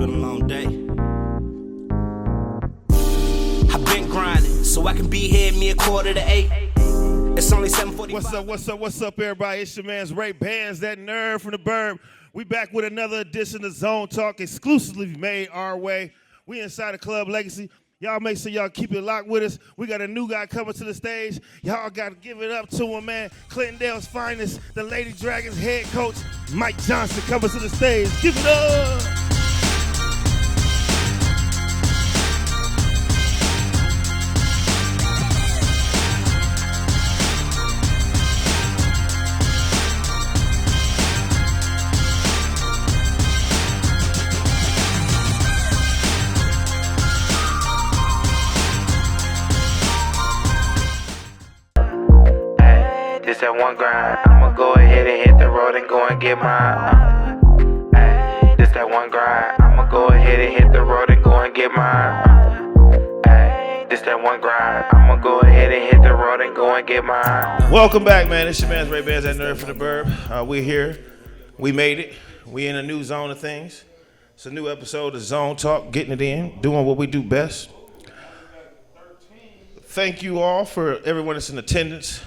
been a long day. I've been grinding, so I can be here me 7:45. It's only 7:45. What's up, everybody? It's your man's Ray Bands, that nerd from the Burb. We back with another edition of Zone Talk, exclusively made our way. We inside of Club Legacy. Y'all make sure y'all keep it locked with us. We got a new guy coming to the stage. Y'all got to give it up to him, man. Clintondale's finest, the Lady Dragons head coach, Mike Johnson, coming to the stage. Give it up. That one grind, I'ma go ahead and hit the road and go and get mine. This that one grind, I'ma go ahead and hit the road and go and get mine. This that one grind, I'ma go ahead and hit the road and go and get mine. Welcome back, man. It's your man's Ray Bands, that nerd from the Burb. We're here. We made it. We in a new zone of things. It's a new episode of Zone Talk, getting it in, doing what we do best. Thank you all for everyone that's in attendance.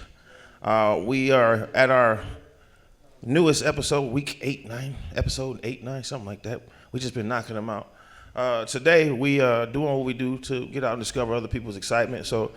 We are at our newest episode, episode 8, 9, something like that. We just been knocking them out. Today, we are doing what we do to get out and discover other people's excitement. So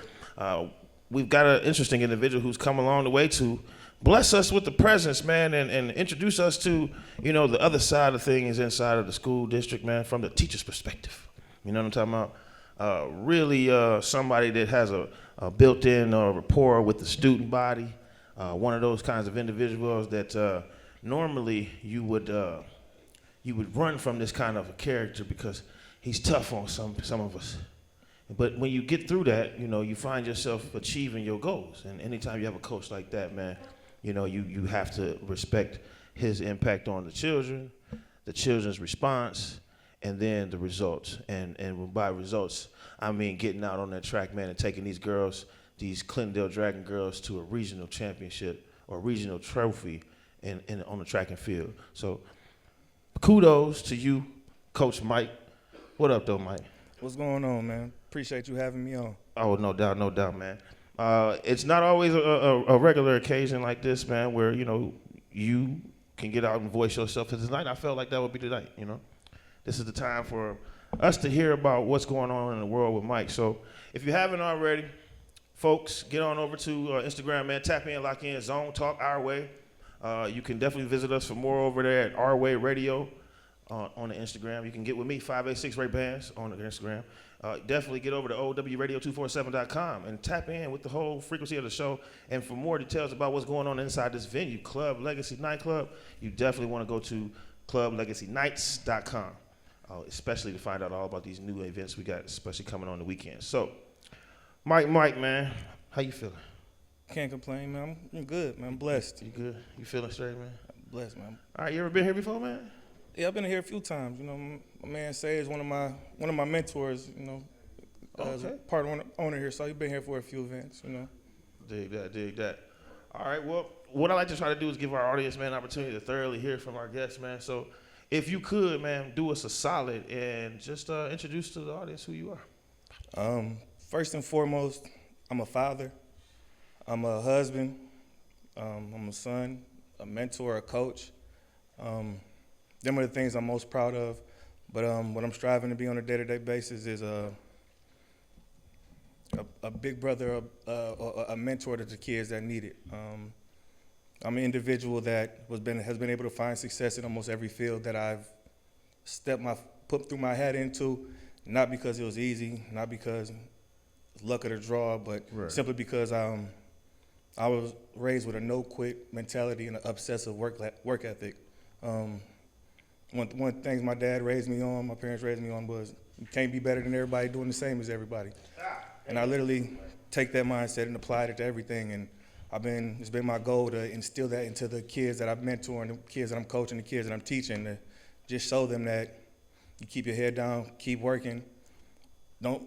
we've got an interesting individual who's come along the way to bless us with the presence, man, and introduce us to, the other side of things inside of the school district, man, from the teacher's perspective. You know what I'm talking about? Really somebody that has a built-in rapport with the student body, one of those kinds of individuals that normally you would run from this kind of a character because he's tough on some of us. But when you get through that, you find yourself achieving your goals. And anytime you have a coach like that, man, you have to respect his impact on the children, the children's response, and then the results. And by results, I mean getting out on that track, man, and taking these girls, these Clintondale Dragon girls, to a regional championship or regional trophy on the track and field. So kudos to you, Coach Mike. What up, though, Mike? What's going on, man? Appreciate you having me on. Oh, no doubt, man. It's not always a regular occasion like this, man, where, you can get out and voice yourself. Because tonight I felt like that would be the night, This is the time for us to hear about what's going on in the world with Mike. So if you haven't already, folks, get on over to Instagram, man. Tap in, lock in, Zone Talk Our Way. You can definitely visit us for more over there at Our Way Radio on the Instagram. You can get with me, 586 Ray Bands on the Instagram. Definitely get over to owradio247.com and tap in with the whole frequency of the show. And for more details about what's going on inside this venue, Club Legacy Nightclub, you definitely want to go to clublegacynights.com. Especially to find out all about these new events we got, especially coming on the weekend. So, Mike, man, how you feeling? Can't complain, man. I'm good, man. I'm blessed. You good? You feeling straight, man? I'm blessed, man. All right, you ever been here before, man? Yeah, I've been here a few times. My man Say is one of my mentors. As a part owner here, so he's been here for a few events. Dig that. All right, well, what I like to try to do is give our audience, man, an opportunity to thoroughly hear from our guests, man. So, if you could, man, do us a solid and just introduce to the audience who you are. First and foremost, I'm a father. I'm a husband. I'm a son, a mentor, a coach. Them are the things I'm most proud of. But what I'm striving to be on a day-to-day basis is a big brother, a mentor to the kids that need it. I'm an individual that has been able to find success in almost every field that I've put through my hat into, not because it was easy, not because it's luck of the draw, but simply because I was raised with a no-quit mentality and an obsessive work ethic. One of the things my dad raised me on, my parents raised me on, was you can't be better than everybody doing the same as everybody. And I literally take that mindset and apply it to everything. And it's been my goal to instill that into the kids that I'm mentoring, the kids that I'm coaching, the kids that I'm teaching, to just show them that you keep your head down, keep working. Don't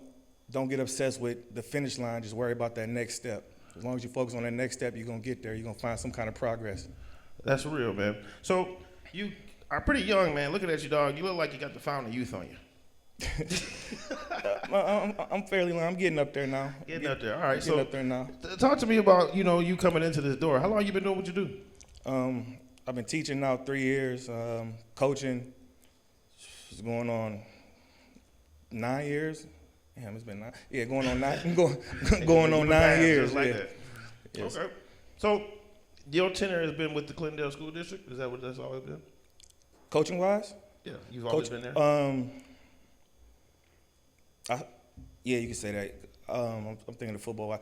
get obsessed with the finish line, just worry about that next step. As long as you focus on that next step, you're gonna get there, you're gonna find some kind of progress. That's real, man. So are pretty young, man. Looking at you, dog, you look like you got the fountain of youth on you. I'm fairly young. I'm getting up there now. Getting up there. All right. Getting up there now. Talk to me about, you coming into this door. How long you been doing what you do? I've been teaching now 3 years. Coaching is going on 9 years. Damn, it's been 9. Yeah, going on 9. going on 9 years. Just like Yeah. that. Yes. Okay. So your tenure has been with the Clintondale School District? Is that what that's always been? Coaching wise? Yeah, you've always been there? Yeah, you can say that. I'm thinking of football.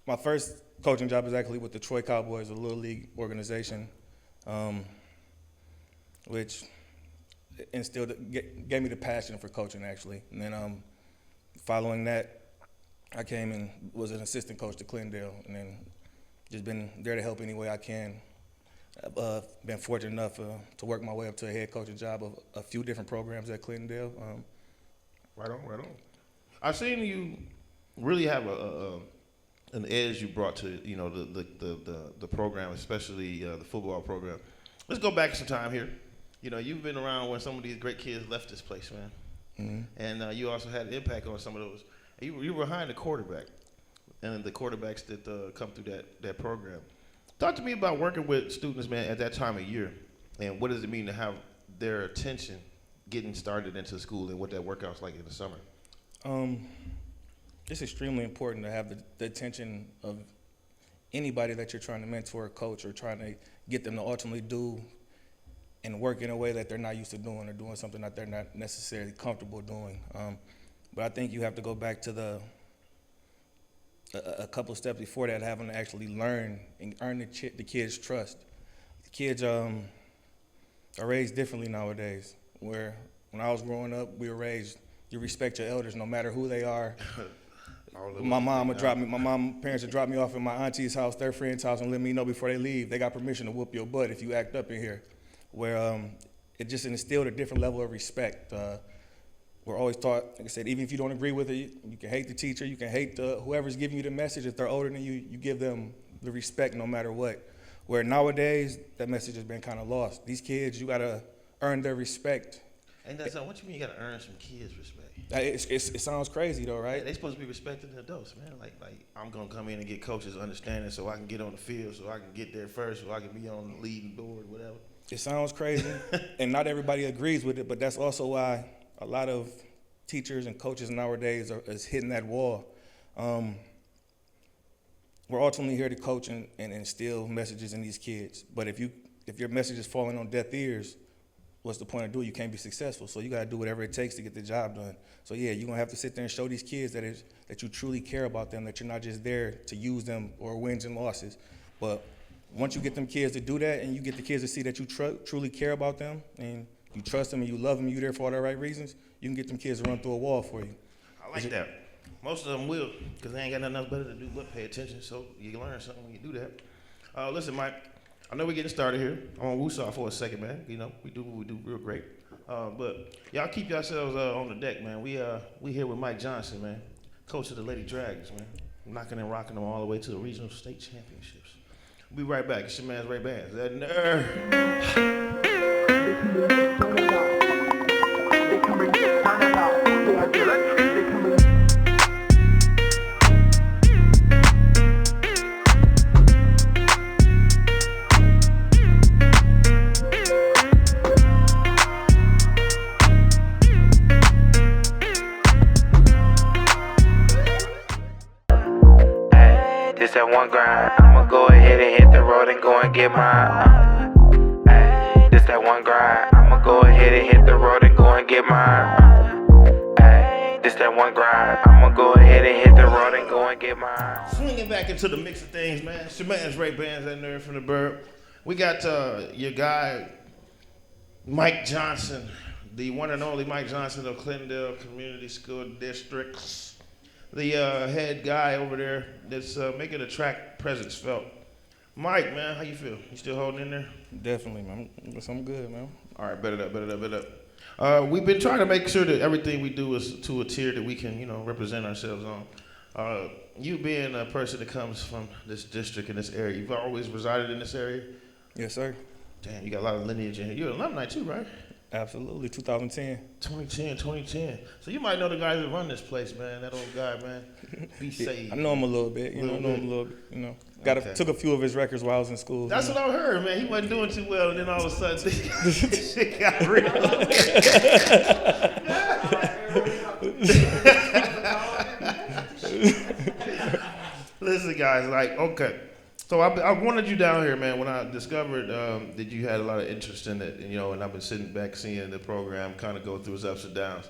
My first coaching job is actually with the Troy Cowboys, a little league organization, which instilled, gave me the passion for coaching actually. And then following that, I came and was an assistant coach to Clintondale, and then just been there to help any way I can. I've been fortunate enough to work my way up to a head coaching job of a few different programs at Clintondale. Right on. I've seen you really have an edge you brought to the program, especially the football program. Let's go back some time here. You've been around when some of these great kids left this place, man, and you also had an impact on some of those. You were behind the quarterback, and the quarterbacks that come through that program. Talk to me about working with students, man, at that time of year, and what does it mean to have their attention getting started into school, and what that workout's like in the summer. It's extremely important to have the attention of anybody that you're trying to mentor, coach, or trying to get them to ultimately do and work in a way that they're not used to doing, or doing something that they're not necessarily comfortable doing. But I think you have to go back to a couple of steps before that, having to actually learn and earn the kids' trust. The kids are raised differently nowadays, where when I was growing up, we were raised, you respect your elders no matter who they are. My parents would drop me off at my auntie's house, their friend's house, and let me know before they leave, they got permission to whoop your butt if you act up in here. Where it just instilled a different level of respect. We're always taught, like I said, even if you don't agree with it, you can hate the teacher, you can hate whoever's giving you the message. If they're older than you, you give them the respect no matter what. Where nowadays, that message has been kind of lost. These kids, you gotta earn their respect. And that's what you mean you gotta earn some kids' respect? It sounds crazy though, right? They supposed to be respecting the adults, man. Like I'm gonna come in and get coaches' understanding so I can get on the field, so I can get there first, so I can be on the leading board, whatever. It sounds crazy, and not everybody agrees with it, but that's also why a lot of teachers and coaches nowadays is hitting that wall. We're ultimately here to coach and instill messages in these kids, but if your message is falling on deaf ears, what's the point of doing it? You can't be successful, so you gotta do whatever it takes to get the job done. So yeah, you're gonna have to sit there and show these kids that you truly care about them, that you're not just there to use them or wins and losses. But once you get them kids to do that, and you get the kids to see that you truly care about them, and you trust them, and you love them, you're there for all the right reasons, you can get them kids to run through a wall for you. I like that. Most of them will, because they ain't got nothing else better to do but pay attention, so you learn something when you do that. Listen, Mike, I know we're getting started here. I'm on Woosah for a second, man. We do what we do real great. But y'all keep yourselves on the deck, man. We here with Mike Johnson, man, coach of the Lady Dragons, man. Knocking and rocking them all the way to the regional state championships. We'll be right back. It's your man's Ray Bands. That nerd. This that one grind, I'ma go ahead and hit the road and go and get mine. This that one grind, I'ma go ahead and hit the road and go and get mine. This that one grind, I'ma go ahead and hit the road and go and get mine. Swinging back into the mix of things, man. It's your man's Ray Bands, that nerd from the Burb. We got your guy, Mike Johnson, the one and only Mike Johnson of Clintondale Community School Districts. The head guy over there that's making the track presence felt. Mike, man, how you feel? You still holding in there? Definitely, man. I'm good, man. All right, bet it up. We've been trying to make sure that everything we do is to a tier that we can, represent ourselves on. You being a person that comes from this district in this area, you've always resided in this area? Yes, sir. Damn, you got a lot of lineage in here. You're an alumni too, right? Absolutely, 2010. 2010. So you might know the guys that run this place, man. That old guy, man. Be safe. I know him a little bit. I know him a little bit. Took a few of his records while I was in school. That's what I heard, man. He wasn't doing too well, and then all of a sudden, shit got real. Listen, guys, okay. So I wanted you down here, man, when I discovered that you had a lot of interest in it, and I've been sitting back seeing the program kind of go through its ups and downs.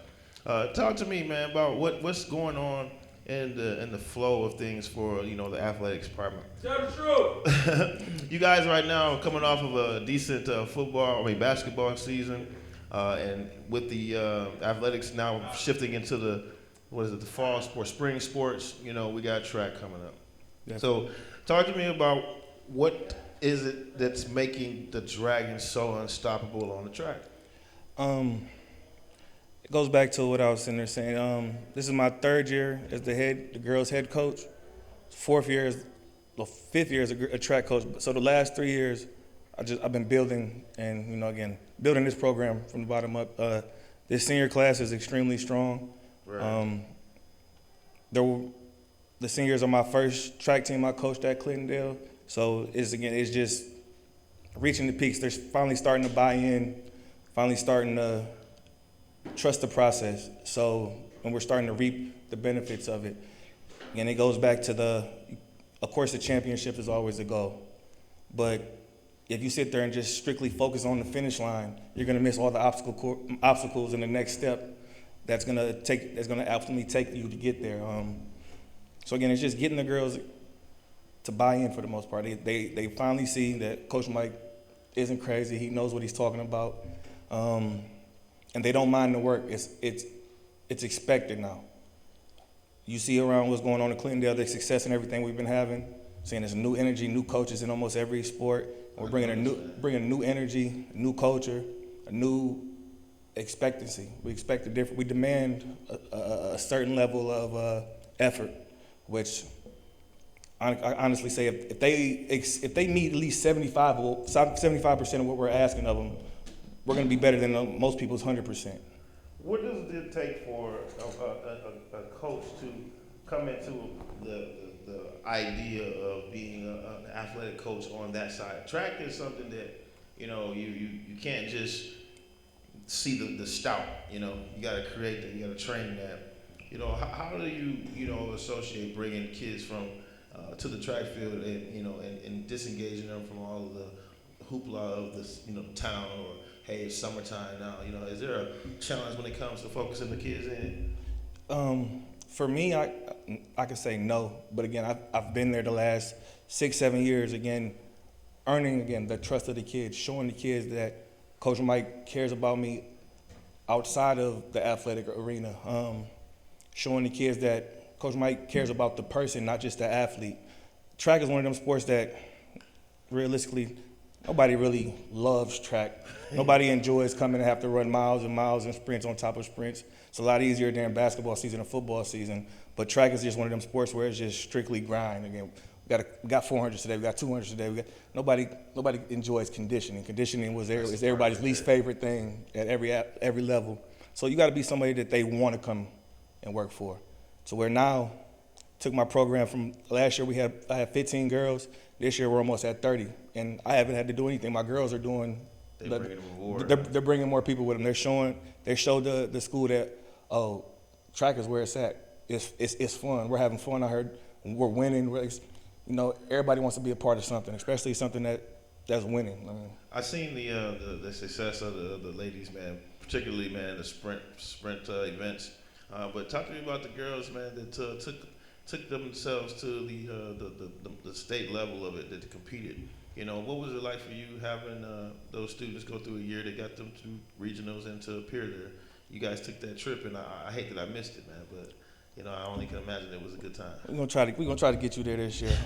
Talk to me, man, about what's going on in the flow of things for, the athletics department. Tell the truth. You guys right now are coming off of a decent basketball season, and with the athletics now shifting into the fall sports, spring sports, we got track coming up. Yeah. So talk to me about what is it that's making the Dragons so unstoppable on the track? It goes back to what I was sitting there saying. This is my third year as the girls' head coach. Fifth year as a track coach. So the last 3 years, I've been building and building this program from the bottom up. This senior class is extremely strong. Right. The seniors are my first track team I coached at Clintondale. So it's just reaching the peaks. They're finally starting to buy in, finally starting to trust the process. And we're starting to reap the benefits of it. And it goes back to of course the championship is always the goal. But if you sit there and just strictly focus on the finish line, you're gonna miss all the obstacles in the next step that's gonna ultimately take you to get there. So again, it's just getting the girls to buy in for the most part. They finally see that Coach Mike isn't crazy. He knows what he's talking about, and they don't mind the work. It's expected now. You see around what's going on in Clintondale, the success and everything we've been having. Seeing there's new energy, new coaches in almost every sport. We're bringing a new energy, a new culture, a new expectancy. We expect we demand a certain level of effort. Which I honestly say, if they meet at least 75% of what we're asking of them, we're going to be better than most people's 100%. What does it take for a coach to come into the idea of being an athletic coach on that side? Track is something that you can't just see the stout. You got to create that. You got to train that. How do you associate bringing kids from to the track field and disengaging them from all of the hoopla of this town, or hey, it's summertime now. Is there a challenge when it comes to focusing the kids in? For me, I can say no, but again, I've been there the last 6-7 years. Again, earning the trust of the kids, showing the kids that Coach Mike cares about me outside of the athletic arena. Showing the kids that Coach Mike cares about the person, not just the athlete. Track is one of them sports that, realistically, nobody really loves track. Nobody enjoys coming and have to run miles and miles and sprints on top of sprints. It's a lot easier during basketball season or football season. But track is just one of them sports where it's just strictly grind. Again, we got 400 today, we got 200 today. Nobody enjoys conditioning. Conditioning is everybody's least favorite thing at every level. So you got to be somebody that they want to come and work for. So we're now, took my program from last year, I had 15 girls. This year we're almost at 30. And I haven't had to do anything. My girls are doing, they're bringing more people with them. They showed the school that, track is where it's at. It's fun. We're having fun. I heard we're winning. Everybody wants to be a part of something, especially something that's winning. I seen the success of the ladies, man, particularly, man, the sprint events. But talk to me about the girls, man, that took themselves to the state level of it, that competed. What was it like for you having those students go through a year that got them to regionals and to appear there? You guys took that trip, and I hate that I missed it, man, but I only can imagine it was a good time. We're gonna try to get you there this year.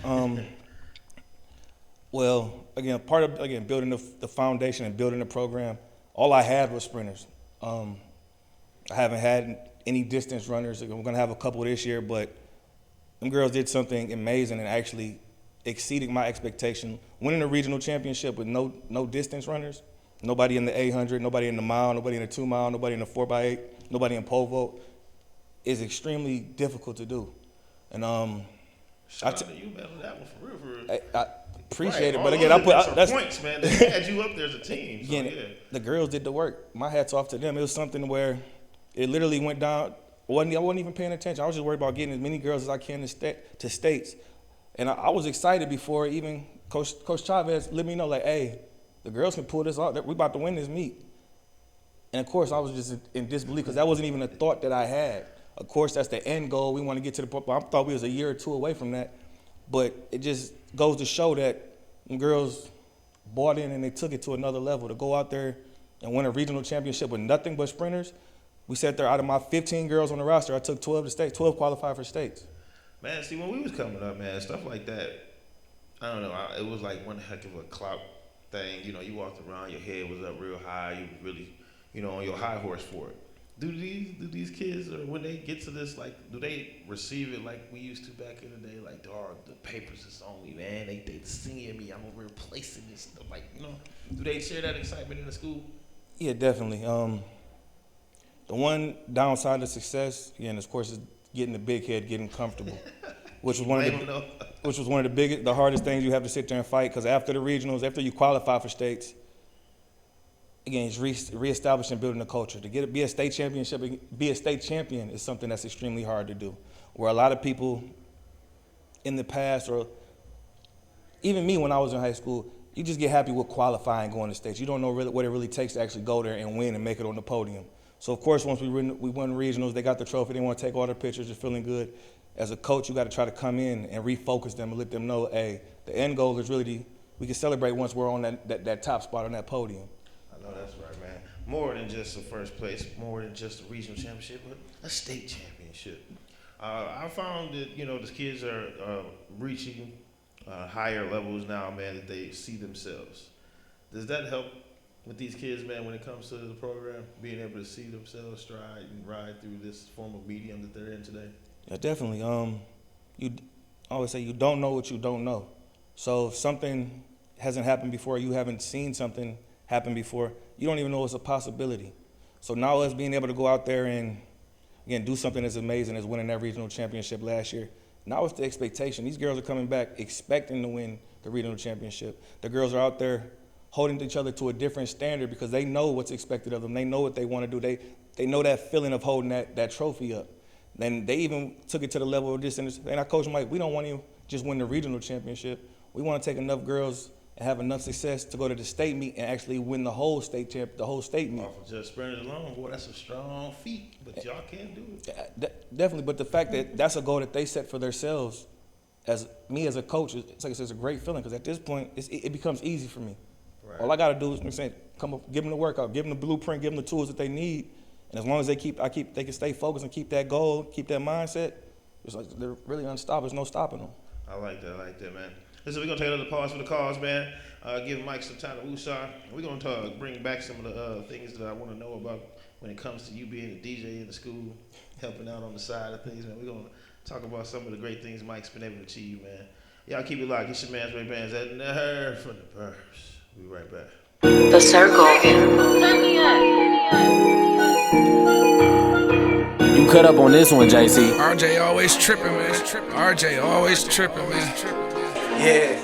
Well, again, part of building the foundation and building the program, all I had was sprinters. I haven't had any distance runners. We're gonna have a couple this year, but them girls did something amazing and actually exceeding my expectation. Winning a regional championship with no distance runners, nobody in the 800, nobody in the mile, nobody in the 2 mile, nobody in the 4x8, nobody in pole vault, is extremely difficult to do. And Shout out to you, man, on that one, for real. I appreciate Right. it, but again, that's points, man. They had you up there as a team. So, again, yeah. the girls did the work. My hat's off to them. It was something where it literally went down. I wasn't even paying attention. I was just worried about getting as many girls as I can to states. And I was excited before even Coach Chavez let me know, like, hey, the girls can pull this off. We about to win this meet. And, of course, I was just in disbelief because that wasn't even a thought that I had. Of course, that's the end goal. We want to get to the point. I thought we was a year or two away from that. But it just goes to show that when girls bought in and they took it to another level, to go out there and win a regional championship with nothing but sprinters. We sat there, out of my 15 girls on the roster, I took 12 to states, 12 qualified for states. Man, see, when we was coming up, man, stuff like that, I don't know, it was like one heck of a clout thing. You know, you walked around, your head was up real high, you was really, you know, on your high horse for it. Do these kids, or when they get to this, like, do they receive it like we used to back in the day? Like, dog, the papers is on me, man. They seeing me. I'm over here placing this stuff. Like, you know, do they share that excitement in the school? Yeah, definitely. The one downside of success, again, of course, is getting the big head, getting comfortable, which was one of the hardest things you have to sit there and fight. Because after the regionals, after you qualify for states, again, it's reestablishing, building a culture. To be a state champion is something that's extremely hard to do. Where a lot of people in the past, or even me when I was in high school, you just get happy with qualifying, going to states. You don't know really what it really takes to actually go there and win and make it on the podium. So, of course, once we won regionals, they got the trophy, they want to take all their pictures, they're feeling good. As a coach, you got to try to come in and refocus them and let them know, hey, the end goal is really we can celebrate once we're on that top spot on that podium. I know that's right, man. More than just a first place, more than just a regional championship, but a state championship. I found that, you know, the kids are reaching higher levels now, man, that they see themselves. Does that help with these kids, man, when it comes to the program, being able to see themselves stride and ride through this form of medium that they're in today? Yeah, definitely. You always say you don't know what you don't know. So if something hasn't happened before, you haven't seen something happen before, you don't even know it's a possibility. So now us being able to go out there and, again, do something as amazing as winning that regional championship last year, now it's the expectation. These girls are coming back expecting to win the regional championship. The girls are out there holding each other to a different standard because they know what's expected of them. They know what they want to do. They know that feeling of holding that trophy up. Then they even took it to the level of this, and I coach them like, we don't want to just win the regional championship. We want to take enough girls and have enough success to go to the state meet and actually win the whole state meet. Off of just sprinters alone, boy, that's a strong feat, but y'all can't do it. Definitely, but the fact that that's a goal that they set for themselves, as me as a coach, it's like I said, it's a great feeling because at this point, it becomes easy for me. Right. All I got to do is come up, give them the workout, give them the blueprint, give them the tools that they need, and as long as they can stay focused and keep that goal, keep that mindset, it's like they're really unstoppable. There's no stopping them. I like that, man. Listen, we're going to take another pause for the cause, man. Give Mike some time to woosah. We're going to bring back some of the things that I want to know about when it comes to you being a DJ in the school, helping out on the side of things, man. We're going to talk about some of the great things Mike's been able to achieve, man. Y'all keep it locked. It's your man's Ray Bands at Nerve from the Burbs. We'll be right back. The Circle. You cut up on this one, JC. RJ always tripping, man. RJ always tripping, man. Yeah.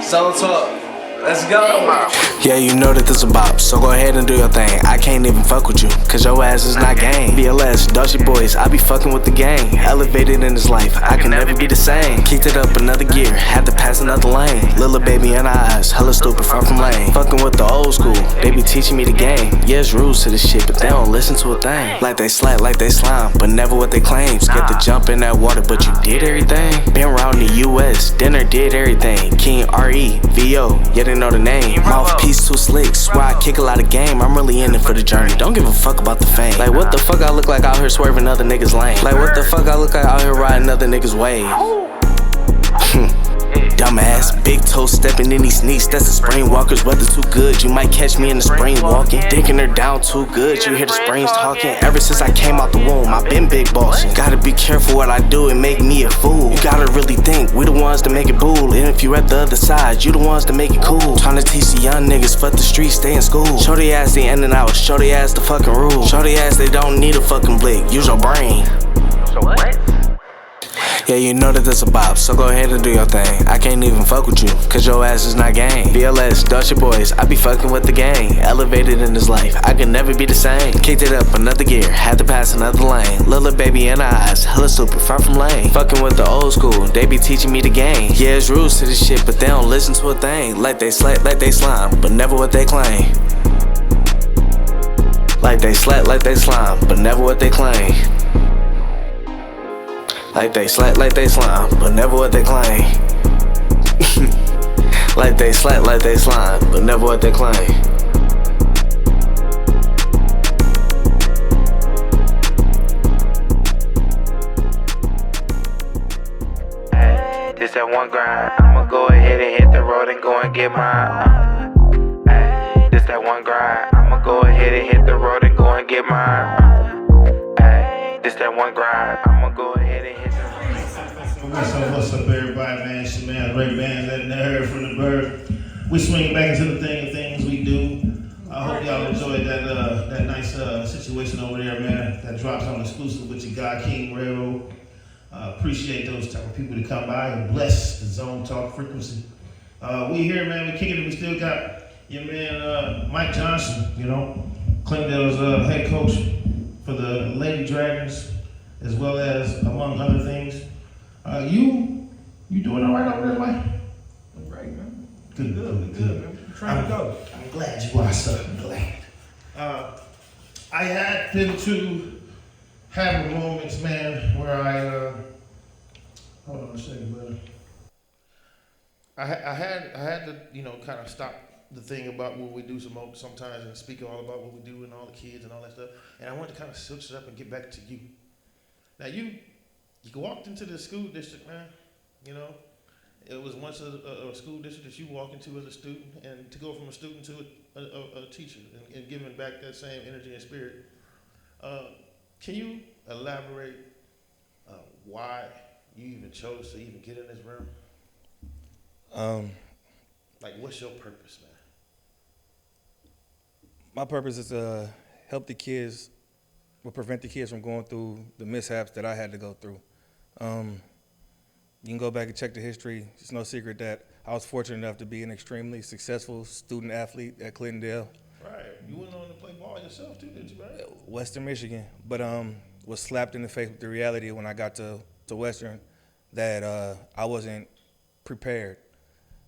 So talk. Let's go. Yeah, you know that this a bop, so go ahead and do your thing. I can't even fuck with you, cause your ass is not game. BLS, Dutchy boys, I be fucking with the gang. Elevated in this life, I can never be the same. Kicked it up another gear, had to pass another lane. Little baby in her eyes, hella stupid, far from lame. Fucking with the old school, they be teaching me the game. Yeah, it's rules to this shit, but they don't listen to a thing. Like they slack, like they slime, but never what they claim. Scared to jump in that water, but you did everything. Been around the US, dinner did everything. King R.E.V.O., yeah they know the name. Mouthpiece too slick, swear I kick a lot of game. I'm really in it for the journey, don't give a fuck about the fame. Like what the fuck I look like out here swerving other niggas lane? Like what the fuck I look like out here riding other niggas wave? dumbass. Big toe stepping in these sneaks, that's the spring walkers. Weather too good, you might catch me in the spring walking. Dinking her down too good, you hear the springs talking. Ever since I came out the womb, I've been big bossing. Gotta be careful what I do and make me a fool. You gotta really think, we the ones that make it boo. And if you at the other side, you the ones that make it cool. Tryna teach the young niggas, fuck the streets, stay in school. Show they ass the in and out, show they ass the fucking rule. Show they ass they don't need a fucking blick, use your brain. So what? Yeah, you know that that's a bop, so go ahead and do your thing. I can't even fuck with you, cause your ass is not gang. BLS, Dutchy boys, I be fucking with the gang. Elevated in this life, I can never be the same. Kicked it up another gear, had to pass another lane. Little baby in her eyes, hella stupid, far from lane. Fucking with the old school, they be teaching me the game. Yeah, it's rules to this shit, but they don't listen to a thing. Like they slat, like they slime, but never what they claim. Like they slat, like they slime, but never what they claim. Like they slat, like they slime, but never what they claim. Like they slat, like they slime, but never what they claim. This that one grind, I'ma go ahead and hit the road and go and get mine. This that one grind, I'ma go ahead and hit the road and go and get mine. This that one grind, I'ma go ahead and hit the road. What's up, everybody, man? It's your man, Ray Bands, letting the herd from the bird. We swing back into the things we do. I hope y'all enjoyed that nice situation over there, man. That drops on exclusive with your guy, King Railroad. Appreciate those type of people to come by and bless the Zone Talk frequency. We here, man, we kicking it. We still got your man, Mike Johnson, you know, Clydesdale's head coach for the Lady Dragons, as well as, among other things. You doing all right over there, Mike? I'm great, man. Good, man. I'm trying to go. I'm glad you are, sir. I'm glad. I had been to have moments, man, where I hold on a second, brother. I had to, you know, kind of stop the thing about what we do sometimes and speak all about what we do and all the kids and all that stuff. And I wanted to kind of switch it up and get back to you. Now you walked into the school district, man. You know, it was once a school district that you walked into as a student, and to go from a student to a teacher and giving back that same energy and spirit. Can you elaborate why you even chose to even get in this room? Like, what's your purpose, man? My purpose is to help the kids, or prevent the kids from going through the mishaps that I had to go through. You can go back and check the history. It's no secret that I was fortunate enough to be an extremely successful student athlete at Clydesdale. Right. You went on to play ball yourself too, didn't you, right? Western Michigan. But was slapped in the face with the reality when I got to Western that I wasn't prepared.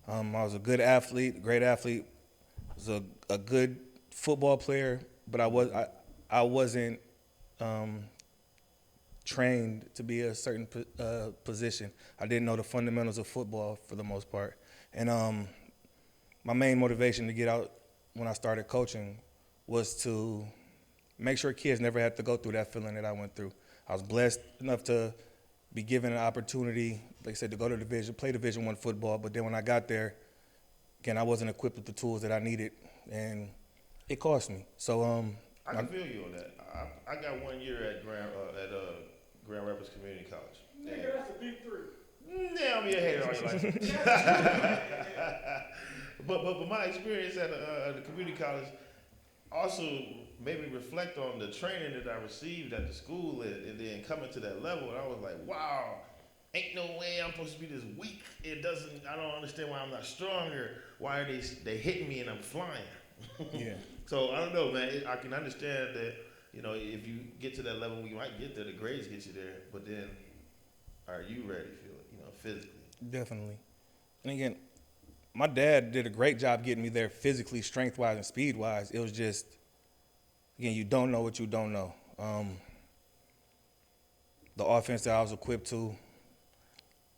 I was a good athlete, great athlete. Was a good football player, but I wasn't trained to be a certain position. I didn't know the fundamentals of football for the most part. And my main motivation to get out when I started coaching was to make sure kids never had to go through that feeling that I went through. I was blessed enough to be given an opportunity, like I said, to go to play Division I football, but then when I got there, again, I wasn't equipped with the tools that I needed, and it cost me. So I can feel you on that. I got 1 year at Grand Rapids Community College. Nigga, that's a deep three. Yeah, I'm a hater all your life. but my experience at the community college also made me reflect on the training that I received at the school and then coming to that level, and I was like, wow, ain't no way I'm supposed to be this weak. I don't understand why I'm not stronger. Why are they hitting me and I'm flying? yeah. So I don't know, man. I can understand that, you know, if you get to that level, you might get there, the grades get you there, but then are you ready, physically? Definitely. And again, my dad did a great job getting me there physically, strength-wise, and speed-wise. It was just, again, you don't know what you don't know. The offense that I was equipped to,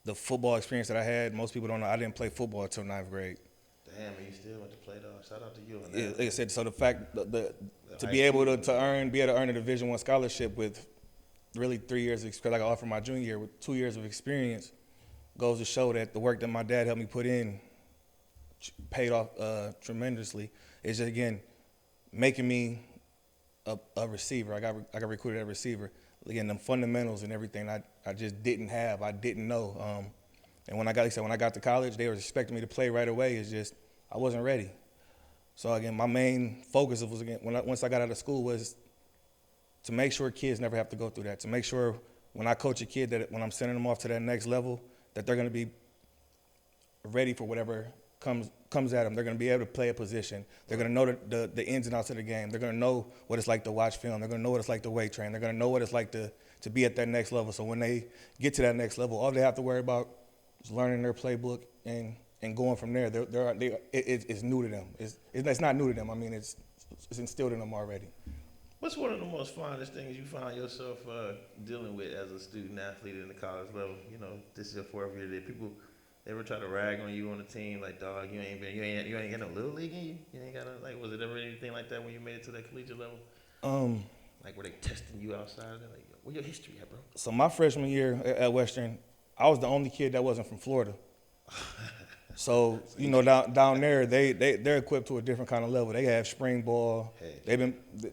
the football experience that I had, most people don't know I didn't play football until 9th grade. Damn, man, you still went to play, dog. Shout out to you on that. Yeah, like I said, so the fact to be able to earn a Division I scholarship with really 3 years of experience, like I offered my junior year with 2 years of experience, goes to show that the work that my dad helped me put in paid off tremendously. It's just, again, making me a receiver. I got recruited as a receiver. Again, them fundamentals and everything I just didn't have. I didn't know. And when I got to college, they were expecting me to play right away. It's just I wasn't ready. So again, my main focus was, again, once I got out of school, was to make sure kids never have to go through that. To make sure when I coach a kid, that when I'm sending them off to that next level, that they're going to be ready for whatever comes at them. They're going to be able to play a position. They're going to know the ins and outs of the game. They're going to know what it's like to watch film. They're going to know what it's like to weight train. They're going to know what it's like to be at that next level. So when they get to that next level, all they have to worry about is learning their playbook and going from there. It's new to them. It's not new to them. I mean, it's instilled in them already. What's one of the most funnest things you find yourself dealing with as a student athlete in the college level? You know, this is your 4th year. Did people ever try to rag on you on the team, like, dog, you ain't got no little league in you? You ain't got no, like, was it ever anything like that when you made it to that collegiate level? Like, were they testing you outside? They're like, where your history at, bro? So my freshman year at Western, I was the only kid that wasn't from Florida. So, you know, down there, they're equipped to a different kind of level. They have spring ball. They've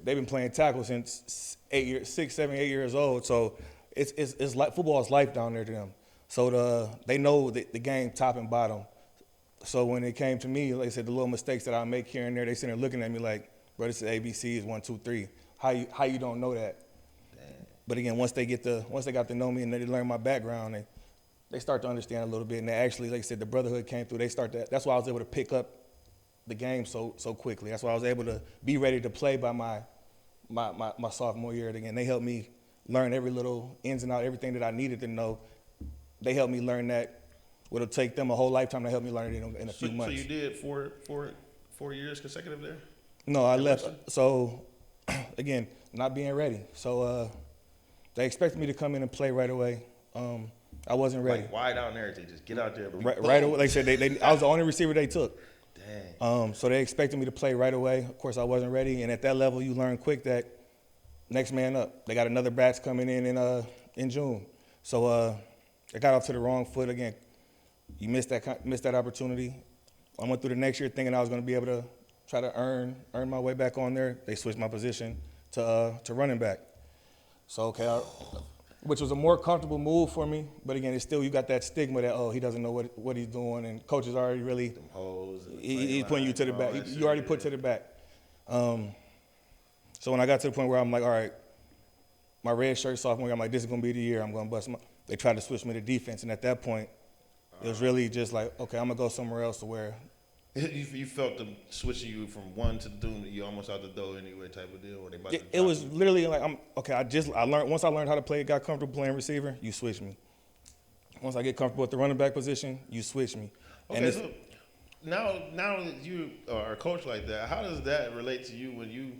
been playing tackle since 6, 7, 8 years old. So it's like football is life down there to them. So they know the game top and bottom. So when it came to me, like I said, the little mistakes that I make here and there, they sitting there looking at me like, bro, this is ABCs 1, 2, 3. How you don't know that? Damn. But again, once they got to know me and they learn my background, they start to understand a little bit. And they actually, like I said, the brotherhood came through. That's why I was able to pick up the game so quickly. That's why I was able to be ready to play by my sophomore year. And again, they helped me learn every little ins and out, everything that I needed to know. They helped me learn that. It'll take them a whole lifetime to help me learn it in a few months. So you did four years consecutive there? No, I left. So, again, not being ready. So they expected me to come in and play right away. I wasn't ready. Like wide out and everything, just get out there. Right away. Like I said, I was the only receiver they took. Dang. So they expected me to play right away. Of course, I wasn't ready. And at that level, you learn quick that next man up. They got another batch coming in June. So I got off to the wrong foot again. You missed that opportunity. I went through the next year thinking I was going to be able to try to earn my way back on there. They switched my position to running back. So which was a more comfortable move for me, but again, it's still, you got that stigma that, he doesn't know what he's doing, and coach is already really, he's putting you to the back. You already put to the back. So when I got to the point where I'm like, all right, my red shirt sophomore year, I'm like, this is going to be the year I'm going to bust they tried to switch me to defense, and at that point, it was really just like, okay, I'm going to go somewhere else to where. You felt them switching you from one to doom, you almost out the door anyway type of deal? Or they it was literally like, I learned, once I learned how to play, got comfortable playing receiver, you switch me. Once I get comfortable at the running back position, you switch me. Okay, and so now that you are a coach like that, how does that relate to you when you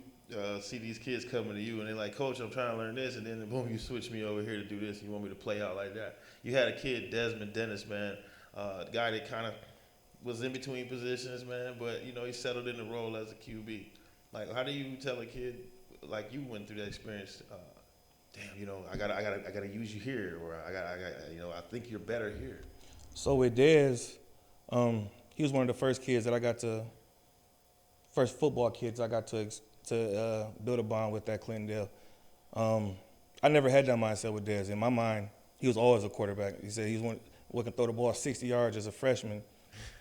see these kids coming to you and they're like, Coach, I'm trying to learn this, and then boom, you switch me over here to do this, and you want me to play out like that? You had a kid, Desmond Dennis, man, a guy that kind of was in between positions, man, but, you know, he settled in the role as a QB. Like, how do you tell a kid, like you went through that experience, damn, you know, I gotta use you here, or I got, you know, I think you're better here? So with Dez, he was one of the first kids that first football kids I got to build a bond with at Clintondale. I never had that mindset with Dez. In my mind, he was always a quarterback. He said he was one can throw the ball 60 yards as a freshman.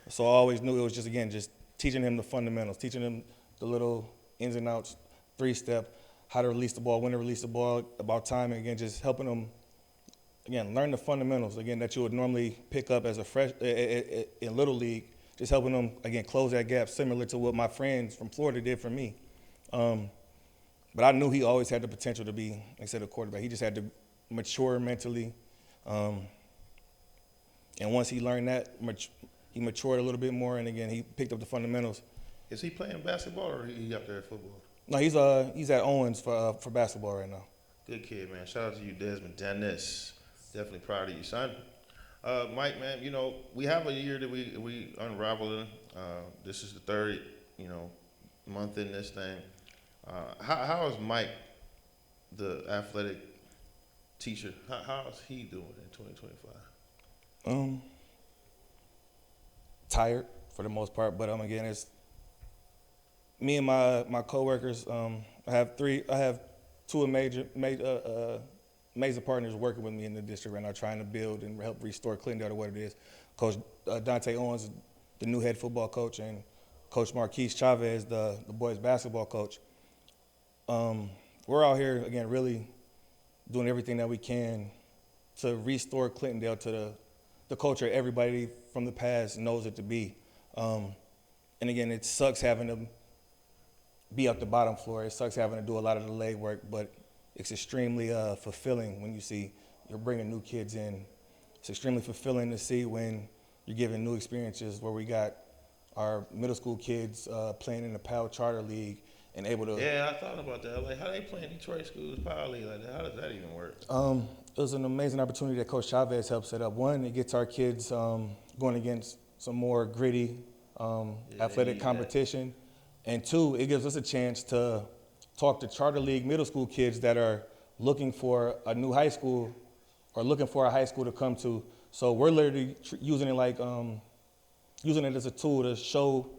So I always knew it was just teaching him the fundamentals, teaching him the little ins and outs, 3-step, how to release the ball, when to release the ball, about timing, again, just helping him, again, learn the fundamentals, again, that you would normally pick up as a in Little League, just helping them, again, close that gap, similar to what my friends from Florida did for me. But I knew he always had the potential to be, like I said, a quarterback. He just had to mature mentally. And once he learned that, he matured a little bit more, and again, he picked up the fundamentals. Is he playing basketball, or he up there at football? No, he's at Owens for basketball right now. Good kid, man. Shout out to you, Desmond Dennis. Definitely proud of you, son. Mike, man, you know, we have a year that we unraveling. This is the third, you know, month in this thing. How is Mike, the athletic teacher, how is he doing in 2025? Tired for the most part, but again, it's me and my coworkers. I have two amazing partners working with me in the district right now, trying to build and help restore Clintondale to what it is. Coach Dante Owens, the new head football coach, and Coach Marquise Chavez, the boys basketball coach. We're out here again, really doing everything that we can to restore Clintondale to the culture everybody from the past knows it to be. And again, it sucks having to be up the bottom floor. It sucks having to do a lot of the leg work, but it's extremely fulfilling when you see you're bringing new kids in. It's extremely fulfilling to see when you're giving new experiences where we got our middle school kids playing in the PAL Charter League and able to. Yeah, I thought about that. Like, how they play in Detroit schools, Power League like that? How does that even work? It was an amazing opportunity that Coach Chavez helped set up. One, it gets our kids going against some more gritty athletic competition. And two, it gives us a chance to talk to Charter League middle school kids that are looking for a new high school or looking for a high school to come to. So we're literally using it using it as a tool to show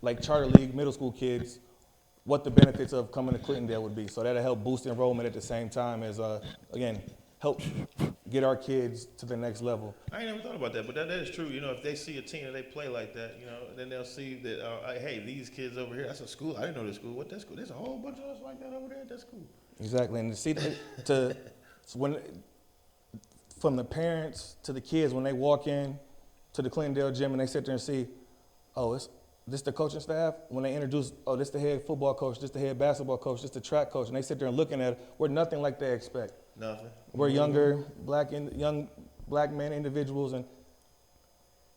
like Charter League middle school kids what the benefits of coming to Clintondale would be. So that'll help boost enrollment at the same time as, again, help get our kids to the next level. I ain't never thought about that, but that is true. You know, if they see a team and they play like that, you know, then they'll see that, hey, these kids over here, that's a school. I didn't know this school. What that school? There's a whole bunch of us like that over there. That's cool. Exactly, and to see from the parents to the kids when they walk in to the Clintondale gym and they sit there and see, oh, this the coaching staff. When they introduce, oh, this the head football coach, this the head basketball coach, this the track coach, and they sit there and looking at it, we're nothing like they expect. Nothing. We're younger, young black men individuals, and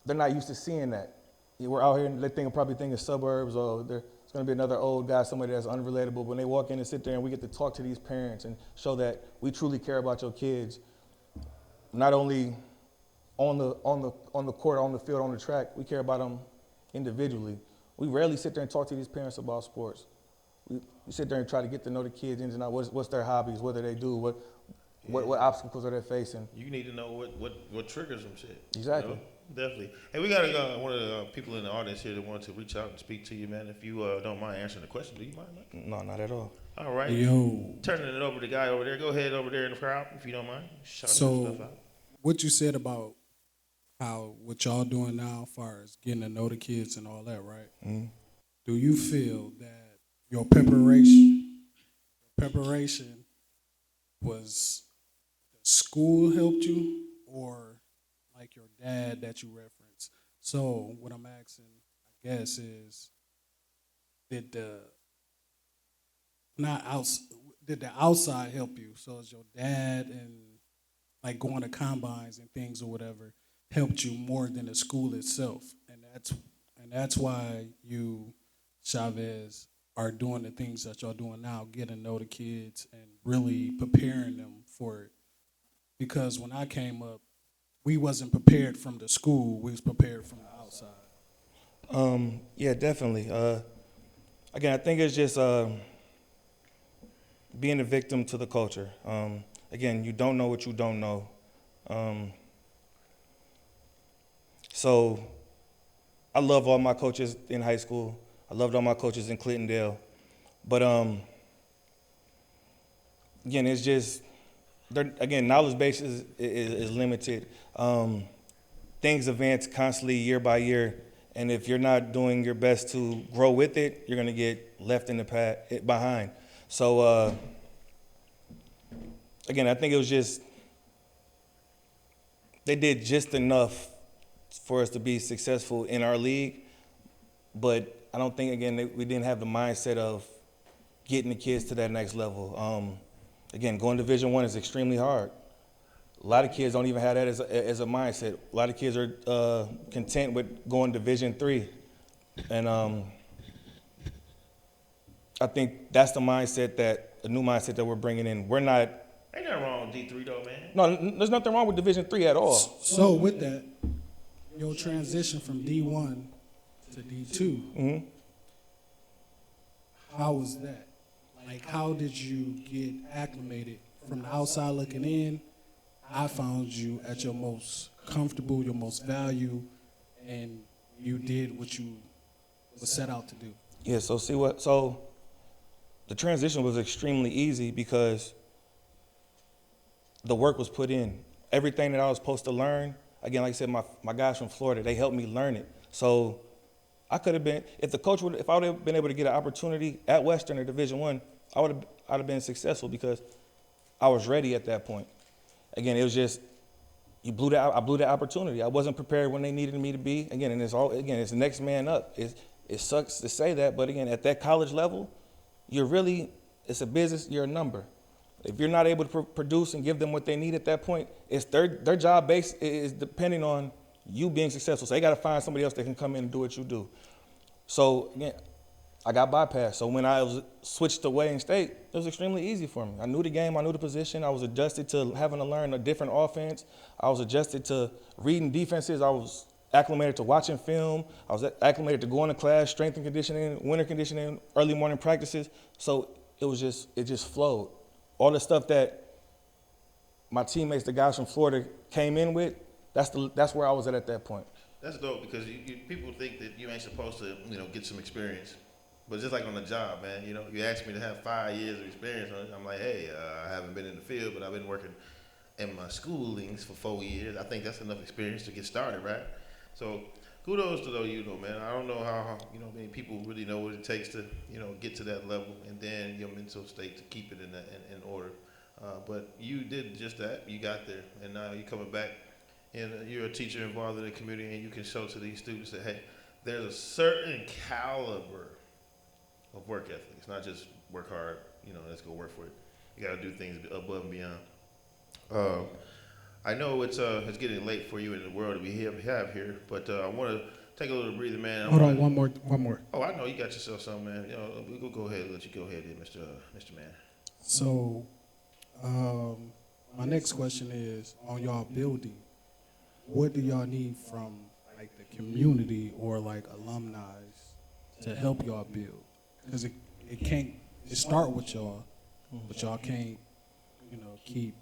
they're not used to seeing that. We're out here and they probably think it's suburbs, or it's going to be another old guy, somebody that's unrelatable. But when they walk in and sit there and we get to talk to these parents and show that we truly care about your kids, not only on the court, on the field, on the track, we care about them individually. We rarely sit there and talk to these parents about sports. We sit there and try to get to know the kids ins and out. What's their hobbies? What do they do? What obstacles are they facing? You need to know what triggers them shit. Exactly. You know? Definitely. Hey, we got one of the people in the audience here that wanted to reach out and speak to you, man. If you don't mind answering the question, do you mind, man? No, not at all. All right. Yo. Turning it over to the guy over there. Go ahead over there in the crowd, if you don't mind. Shout So, stuff out. what you said about what y'all doing now as far as getting to know the kids and all that, right? Mm-hmm. Do you feel that your preparation was school helped you, or like your dad that you referenced? So what I'm asking, I guess, is did the outside help you? So is your dad and like going to combines and things or whatever helped you more than the school itself? And that's why you, Chavez, are doing the things that y'all doing now, getting to know the kids and really preparing them for it. Because when I came up, we wasn't prepared from the school, we was prepared from the outside. Yeah, definitely. Again, I think it's just being a victim to the culture. Again, you don't know what you don't know. So I love all my coaches in high school. I loved all my coaches in Clintondale. But again, it's just, knowledge base is limited. Things advance constantly year by year. And if you're not doing your best to grow with it, you're going to get left in the behind. So, again, I think it was just, they did just enough for us to be successful in our league. But I don't think, again, we didn't have the mindset of getting the kids to that next level. Again, going to Division I is extremely hard. A lot of kids don't even have that as a mindset. A lot of kids are content with going to Division III. And I think that's the new mindset that we're bringing in. We're not. Ain't nothing wrong with D3 though, man. No, there's nothing wrong with Division III at all. So with that, your transition from D1 to D2, how was that? Like, how did you get acclimated? From the outside looking in, I found you at your most comfortable, your most value, and you did what you was set out to do? Yeah, so the transition was extremely easy because the work was put in. Everything that I was supposed to learn, again, like I said, my guys from Florida, they helped me learn it. So I could have been, if I would have been able to get an opportunity at Western or Division I, I'd have been successful because I was ready at that point. Again, it was just, I blew the opportunity. I wasn't prepared when they needed me to be. Again, and it's next man up. It sucks to say that, but again, at that college level, it's a business, you're a number. If you're not able to produce and give them what they need at that point, it's their job base is depending on you being successful. So they got to find somebody else that can come in and do what you do. So again, I got bypassed. So when I was switched to Wayne State, it was extremely easy for me. I knew the game, I knew the position. I was adjusted to having to learn a different offense. I was adjusted to reading defenses. I was acclimated to watching film. I was acclimated to going to class, strength and conditioning, winter conditioning, early morning practices. So it just flowed. All the stuff that my teammates, the guys from Florida, came in with, that's where I was at that point. That's dope because people think that you ain't supposed to, get some experience. But just like on the job, man, you asked me to have 5 years of experience. I'm like, hey, I haven't been in the field, but I've been working in my schoolings for 4 years. I think that's enough experience to get started, right? So kudos to you, man. I don't know how, many people really know what it takes to, get to that level and then your mental state to keep it in order. But you did just that. You got there, and now you're coming back, and you're a teacher involved in the community, and you can show to these students that, hey, there's a certain caliber of work ethic. It's not just work hard, let's go work for it. You got to do things above and beyond. I know it's getting late for you in the world that we have here, but I want to take a little breather, man. Hold on, one more. Oh, I know you got yourself something, man. We'll go ahead and let you go ahead, Mr. Man. So, my next question is on y'all building. What do y'all need from like the community or like alumni to help y'all build? Because it start with y'all, but y'all can't, keep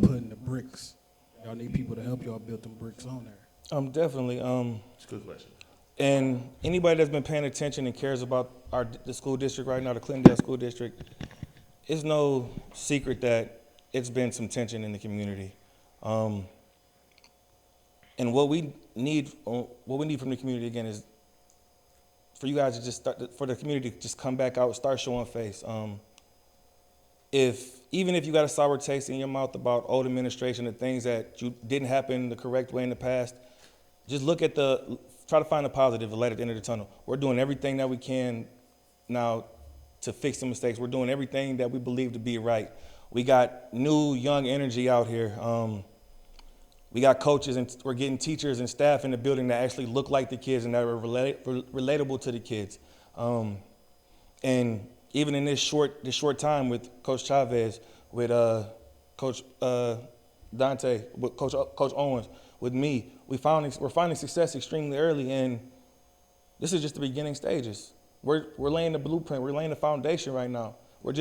putting the bricks. Y'all need people to help y'all build them bricks on there. Definitely. It's a good question. And anybody that's been paying attention and cares about the school district right now, the Clintondale School District, it's no secret that it's been some tension in the community. And what we need from the community again is for you guys to just for the community to just come back out, start showing face. Even if you got a sour taste in your mouth about old administration, the things that you didn't happen the correct way in the past, just try to find the positive, the light at the end of the tunnel. We're doing everything that we can now to fix the mistakes. We're doing everything that we believe to be right. We got new, young energy out here. We got coaches and we're getting teachers and staff in the building that actually look like the kids and that are relatable to the kids. And even in this short time with Coach Chavez, with Coach Dante, with Coach Owens, with me, we're finding success extremely early, and this is just the beginning stages. We're laying the blueprint. We're laying the foundation right now. We're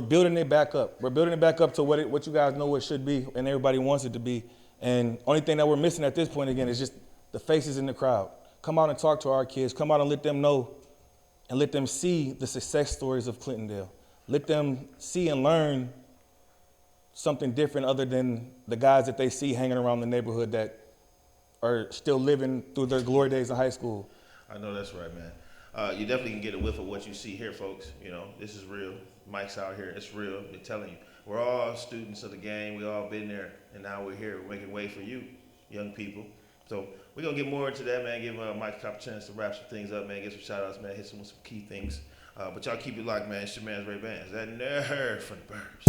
building it back up. We're building it back up to what you guys know it should be, and everybody wants it to be. And only thing that we're missing at this point again is just the faces in the crowd. Come out and talk to our kids. Come out and let them know, and let them see the success stories of Clintondale. Let them see and learn something different other than the guys that they see hanging around the neighborhood that are still living through their glory days in high school. I know that's right, man. You definitely can get a whiff of what you see here, folks. This is real. Mike's out here. It's real. I'm telling you. We're all students of the game. We all been there, and now we're here. We're making way for you, young people. So we're going to get more into that, man. Give Mike a chance to wrap some things up, man. Get some shout-outs, man. Hit some key things. But y'all keep it locked, man. It's your man's Ray Vance. That nerve from the Burbs.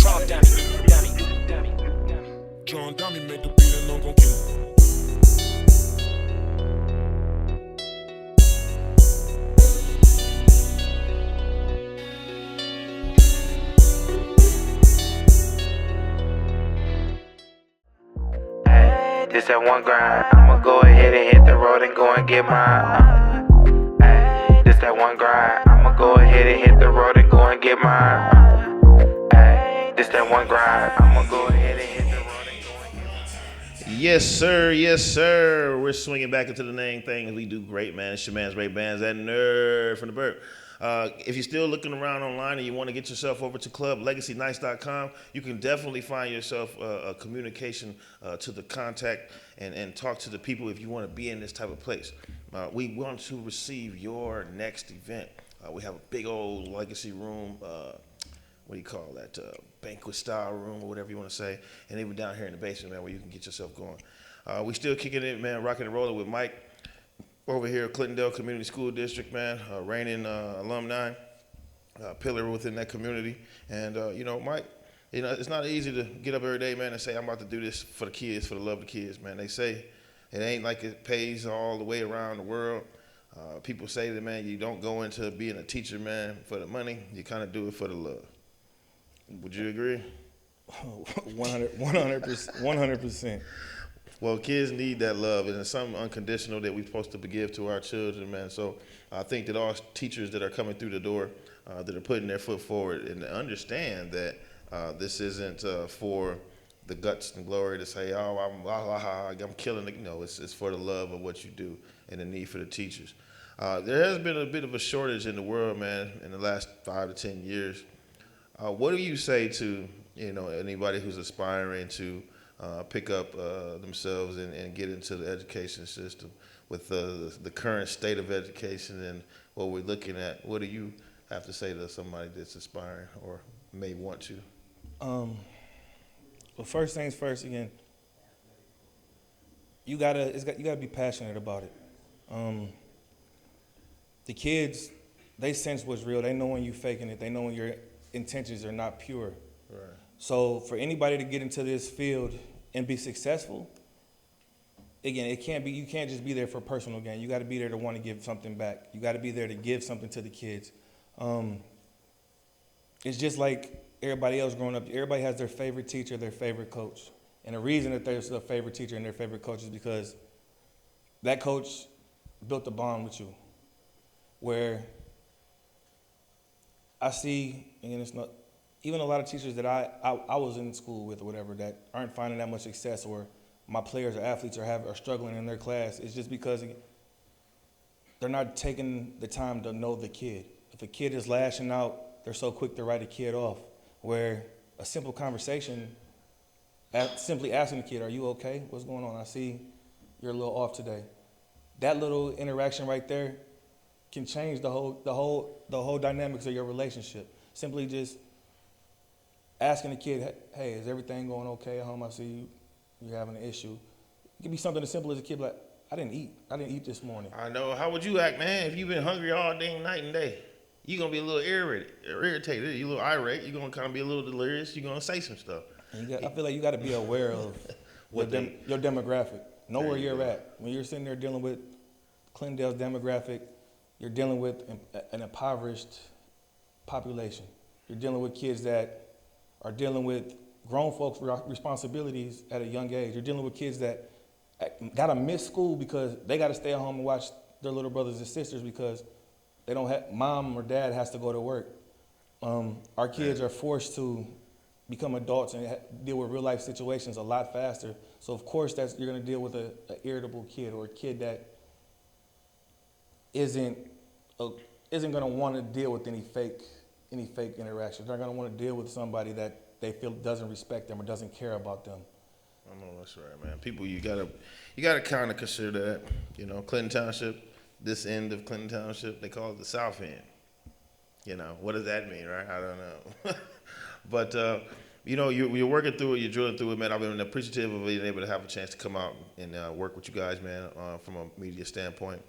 John Dummy made the beat and I'm gon' kill him. Just that one grind, I'ma go ahead and hit the road and go and get mine. Just that one grind, I'ma go ahead and hit the road and go and get mine. Just that one grind, I'ma go ahead and hit the road and go and get mine. Yes, sir. Yes, sir. We're swinging back into the main thing. We do great, man. It's your man's Ray Bands, that nerd from the Burp. If you're still looking around online and you want to get yourself over to clublegacynights.com, you can definitely find yourself a communication to the contact and talk to the people if you want to be in this type of place. We want to receive your next event. We have a big old legacy room. What do you call that? Banquet style room or whatever you want to say. And even down here in the basement, man, where you can get yourself going. We still kicking it, man, rocking and rolling with Mike over here at Clintondale Community School District, man, reigning alumni, pillar within that community. And, Mike, it's not easy to get up every day, man, and say, I'm about to do this for the kids, for the love of the kids, man. They say it ain't like it pays all the way around the world. People say that, man, you don't go into being a teacher, man, for the money. You kind of do it for the love. Would you agree? 100%. Well, kids need that love, and it's something unconditional that we're supposed to give to our children, man. So I think that all teachers that are coming through the door, that are putting their foot forward and understand that this isn't for the guts and glory to say, oh, I'm killing it. No, it's for the love of what you do and the need for the teachers. There has been a bit of a shortage in the world, man, in the last 5 to 10 years. What do you say to anybody who's aspiring to pick up themselves and get into the education system with the current state of education and what we're looking at? What do you have to say to somebody that's aspiring or may want to? Well, first things first. Again, you gotta be passionate about it. The kids, they sense what's real. They know when you faking it. They know when your intentions are not pure. Right. So for anybody to get into this field and be successful, again, you can't just be there for personal gain. You got to be there to want to give something back. You got to be there to give something to the kids. It's just like everybody else growing up. Everybody has their favorite teacher, their favorite coach. And the reason that there's a favorite teacher and their favorite coach is because that coach built a bond with you where I see, and it's not, even a lot of teachers that I was in school with or whatever that aren't finding that much success, or my players or athletes are struggling in their class, it's just because they're not taking the time to know the kid. If a kid is lashing out, they're so quick to write a kid off, where a simple conversation, simply asking the kid, are you okay? What's going on? I see you're a little off today. That little interaction right there can change the whole dynamics of your relationship. Simply just asking the kid, hey, is everything going okay at home? I see you're having an issue. It could be something as simple as a kid like, I didn't eat this morning. I know. How would you act, man, if you've been hungry all day, night and day? You're going to be a little irritated. You're a little irate. You're going to kind of be a little delirious. You're going to say some stuff. I feel like you got to be aware of your demographic. Know where you're at. When you're sitting there dealing with Clintondale's demographic, you're dealing with an impoverished population. You're dealing with kids that are dealing with grown folks' responsibilities at a young age. You're dealing with kids that gotta miss school because they gotta stay at home and watch their little brothers and sisters because they don't have, mom or dad has to go to work. Our kids are forced to become adults and deal with real life situations a lot faster. So of course you're gonna deal with an irritable kid or a kid that isn't gonna want to deal with any fake interactions. They're gonna want to deal with somebody that they feel doesn't respect them or doesn't care about them. I know that's right, man. People, you gotta kind of consider that. Clinton Township, this end of Clinton Township, they call it the South End. What does that mean, right? I don't know. But you're working through it, you're drilling through it, man. I've been appreciative of being able to have a chance to come out and work with you guys, man, from a media standpoint.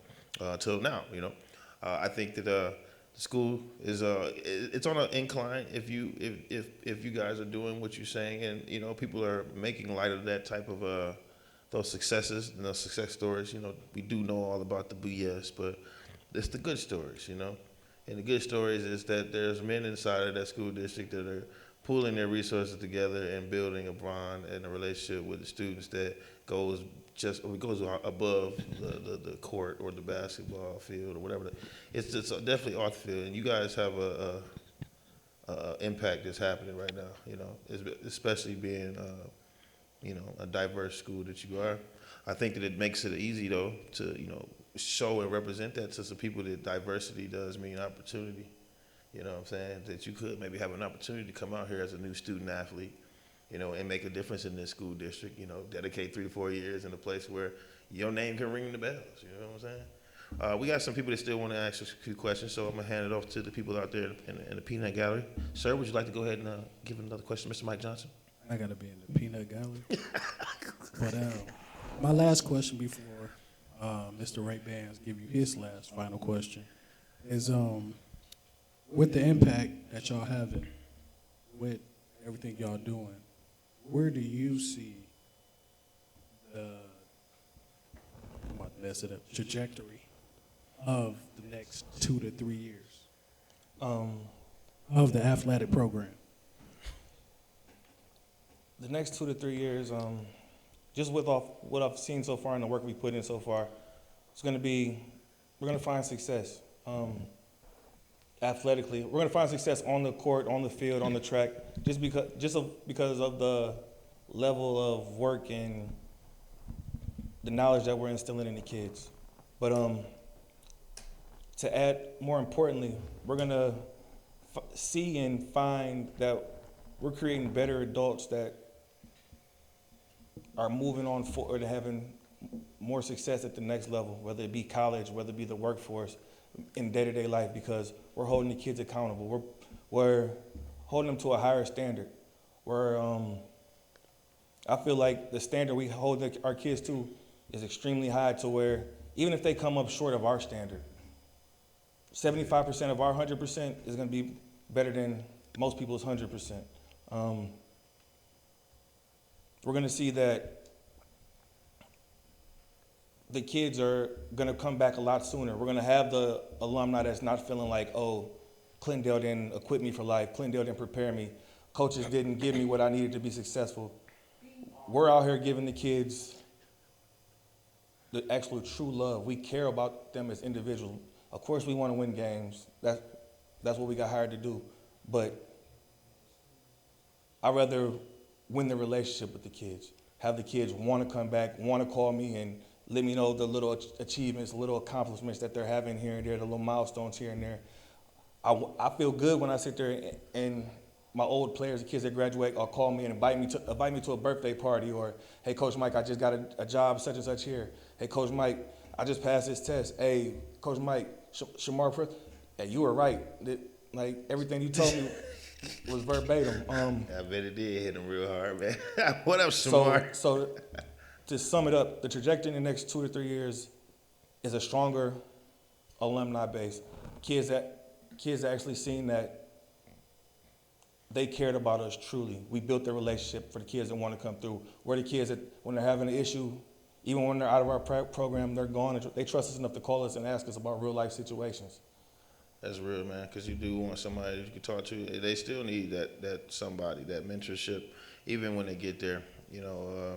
Till now, I think that the school is it's on an incline if you guys are doing what you're saying, and people are making light of that type of those successes and those success stories. We do know all about the BS, but it's the good stories, and the good stories is that there's men inside of that school district that are pulling their resources together and building a bond and a relationship with the students that goes above the court or the basketball field or whatever. It's definitely off the field, and you guys have a impact that's happening right now. Especially being a diverse school that you are. I think that it makes it easy though to show and represent that to some people that diversity does mean opportunity. You know what I'm saying? That you could maybe have an opportunity to come out here as a new student athlete, and make a difference in this school district, dedicate 3 to 4 years in a place where your name can ring the bells, you know what I'm saying? We got some people that still want to ask us a few questions, so I'm going to hand it off to the people out there in the peanut gallery. Sir, would you like to go ahead and give another question, Mr. Mike Johnson? I got to be in the peanut gallery. But my last question before Mr. Ray Bands give you his last final question is, with the impact that y'all having with everything y'all doing, where do you see the trajectory of the next 2 to 3 years of the athletic program? The next 2 to 3 years, just with what I've seen so far and the work we put in so far, we're going to find success. Athletically, we're going to find success on the court, on the field, on the track, just because of the level of work and the knowledge that we're instilling in the kids. But to add, more importantly, we're going to see and find that we're creating better adults that are moving on forward and having more success at the next level, whether it be college, whether it be the workforce, in day-to-day life, because we're holding the kids accountable. We're holding them to a higher standard. I feel like the standard we hold our kids to is extremely high, to where even if they come up short of our standard, 75% of our 100% is going to be better than most people's 100%. We're going to see that the kids are going to come back a lot sooner. We're going to have the alumni that's not feeling like, oh, Clintondale didn't equip me for life. Clintondale didn't prepare me. Coaches didn't give me what I needed to be successful. We're out here giving the kids the actual true love. We care about them as individuals. Of course, we want to win games. That's what we got hired to do. But I'd rather win the relationship with the kids. Have the kids want to come back, want to call me and let me know the little achievements, little accomplishments that they're having here and there, the little milestones here and there. I feel good when I sit there and my old players, the kids that graduate, or call me and invite me to a birthday party, or, hey, Coach Mike, I just got a job such and such here. Hey, Coach Mike, I just passed this test. Hey, Coach Mike, Shamar, hey, you were right. Like, everything you told me was verbatim. I bet it did hit him real hard, man. What up, Shamar? So to sum it up, the trajectory in the next 2 to 3 years is a stronger alumni base. Kids that actually seen that they cared about us truly. We built the relationship for the kids that want to come through. We're the kids that, when they're having an issue, even when they're out of our program, they're gone. They trust us enough to call us and ask us about real life situations. That's real, man, because you do want somebody that you can talk to. They still need that somebody, that mentorship, even when they get there. You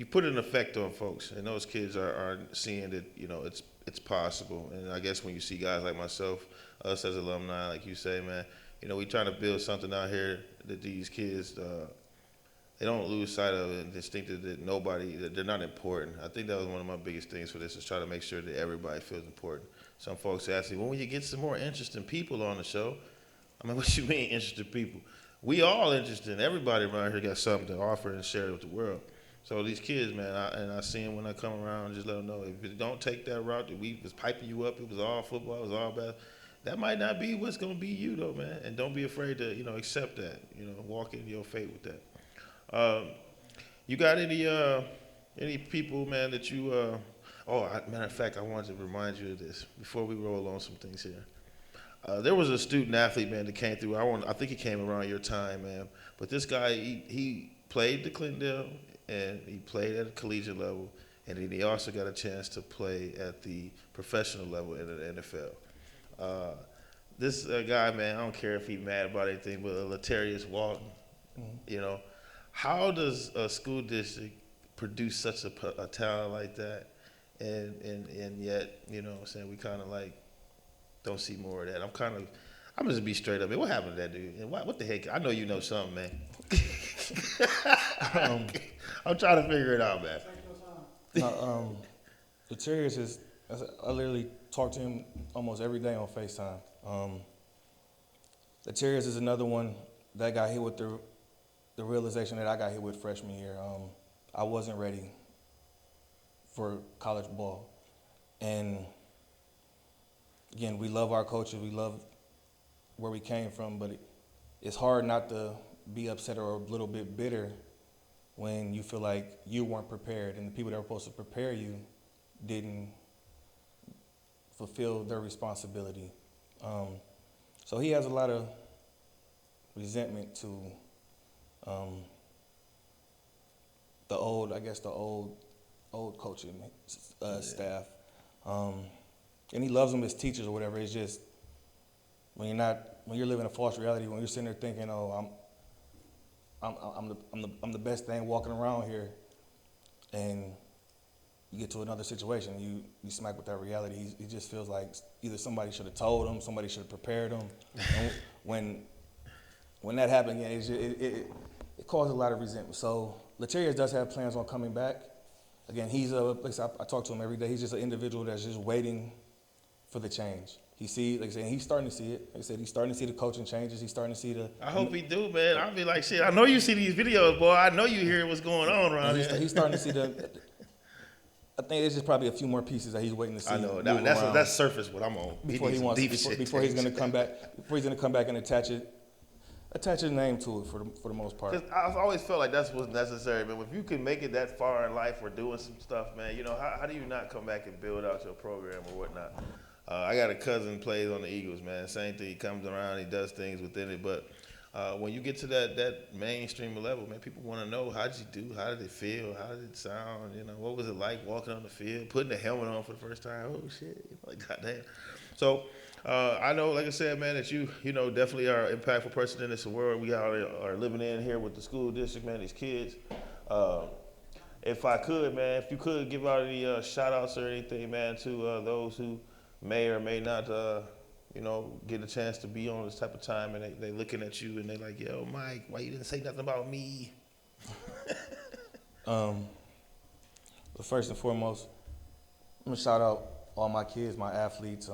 put an effect on folks, and those kids are seeing that it's possible. And I guess when you see guys like myself, us as alumni, like you say, man, we trying to build something out here that these kids they don't lose sight of it and just think that that they're not important. I think that was one of my biggest things for this, is try to make sure that everybody feels important. Some folks ask me, when will you get some more interesting people on the show? I mean, what you mean interesting people? We all interested. Everybody around here got something to offer and share with the world. So these kids, man, I see them when I come around, just let them know, if you don't take that route that we was piping you up, it was all football, it was all basketball, that might not be what's going to be you, though, man. And don't be afraid to, accept that, walk in your fate with that. You got any people, man, that you, matter of fact, I wanted to remind you of this before we roll on some things here. There was a student athlete, man, that came through. I think he came around your time, man. But this guy, he played the Clintondale, and he played at a collegiate level, and then he also got a chance to play at the professional level in the NFL. This guy, man, I don't care if he's mad about anything, but Latarius Walton, how does a school district produce such a talent like that, and yet, what I'm saying, we kind of like don't see more of that? I'm just be straight up, man. What happened to that dude? And what the heck? I know you know something, man. I'm trying to figure it out, man. Latarius is, I literally talk to him almost every day on FaceTime. Latarius is another one that got hit with the realization that I got hit with freshman year. I wasn't ready for college ball. And again, we love our coaches, we love where we came from, but it's hard not to be upset or a little bit bitter when you feel like you weren't prepared and the people that were supposed to prepare you didn't fulfill their responsibility. So he has a lot of resentment to the old coaching staff. And he loves them as teachers or whatever. It's just when you're living a false reality, when you're sitting there thinking, oh, I'm the best thing walking around here, and you get to another situation, you smack with that reality. He just feels like either somebody should have told him, somebody should have prepared him. And when that happened, yeah, it caused a lot of resentment. So Latarius does have plans on coming back. Again, I talk to him every day. He's just an individual that's just waiting for the change. He's starting to see it. Like I said, he's starting to see the coaching changes. He's starting to see the. I hope he do, man. I'll be like, shit. I know you see these videos, boy. I know you hear what's going on around here. He's starting to see the. I think there's just probably a few more pieces that he's waiting to see. I know that's surface what I'm on. Before he's going to come back and attach his name to it for the most part. Because I've always felt like that's what's necessary, man. If you can make it that far in life or doing some stuff, man, how do you not come back and build out your program or whatnot? I got a cousin plays on the Eagles, man. Same thing. He comes around, he does things within it. But when you get to that mainstream level, man, people want to know, how did you do? How did it feel? How did it sound? What was it like walking on the field, putting the helmet on for the first time? Oh, shit. Like, goddamn. So I know, like I said, man, that you definitely are an impactful person in this world we are living in here with the school district, man, these kids. If I could, man, if you could give out any shout-outs or anything, man, to those who may or may not, get a chance to be on this type of time, and they looking at you and they like, yo, Mike, why you didn't say nothing about me? But first and foremost, I'm gonna shout out all my kids, my athletes.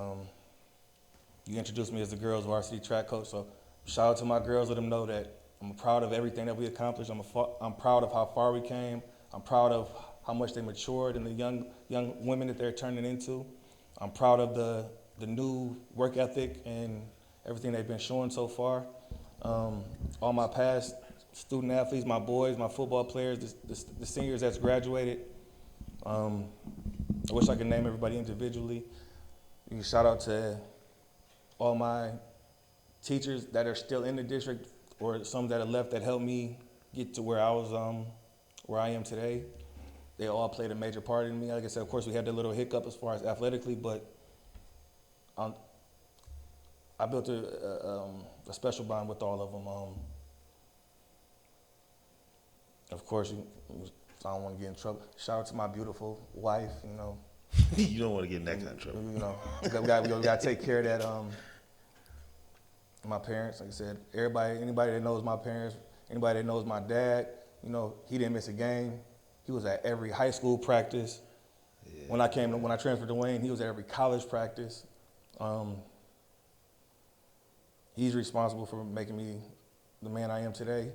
You introduced me as the girls' varsity track coach, so shout out to my girls. Let them know that I'm proud of everything that we accomplished. I'm proud of how far we came. I'm proud of how much they matured and the young women that they're turning into. I'm proud of the new work ethic and everything they've been showing so far. All my past student athletes, my boys, my football players, the seniors that's graduated. I wish I could name everybody individually. You can shout out to all my teachers that are still in the district or some that have left that helped me get to where I am today. They all played a major part in me. Like I said, of course, we had that little hiccup as far as athletically, but I built a special bond with all of them. Of course, I don't want to get in trouble. Shout out to my beautiful wife, You don't want to get in that kind of trouble. We got to take care of that. My parents, like I said, anybody that knows my parents, anybody that knows my dad, he didn't miss a game. He was at every high school practice. Yeah. When I transferred to Wayne, he was at every college practice. He's responsible for making me the man I am today.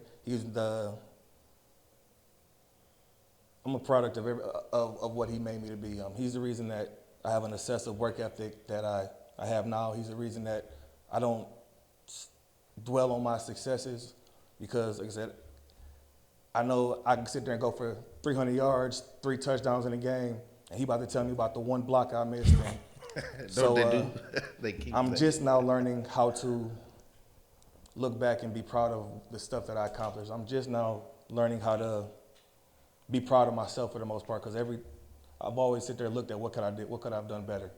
I'm a product of what he made me to be. He's the reason that I have an excessive work ethic that I have now. He's the reason that I don't dwell on my successes because, like I said, I know I can sit there and go for 300 yards, 3 touchdowns in a game, and he about to tell me about the one block I missed. I'm just now learning how to look back and be proud of the stuff that I accomplished. I'm just now learning how to be proud of myself for the most part, because I've always sit there and looked at what could I have done better.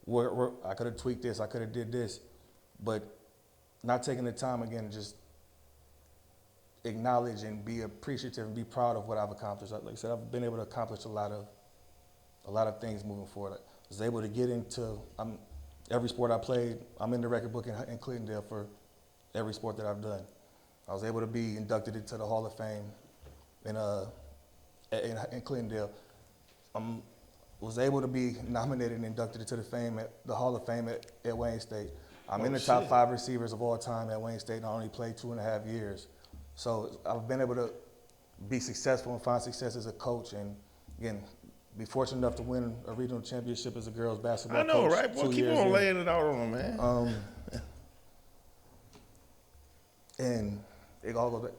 Where I could have tweaked this, I could have did this, but not taking the time again to just acknowledge and be appreciative and be proud of what I've accomplished. Like I said, I've been able to accomplish a lot of things moving forward. I was able to get into every sport I played, I'm in the record book in Clintondale for every sport that I've done. I was able to be inducted into the Hall of Fame in Clintondale. Was able to be nominated and inducted into the Hall of Fame at Wayne State. I'm in the top 5 receivers of all time at Wayne State, and I only played 2.5 years. So I've been able to be successful and find success as a coach, and again, be fortunate enough to win a regional championship as a girls basketball coach. I know, right? Boy, keep on laying it out on them, man. And it all goes back.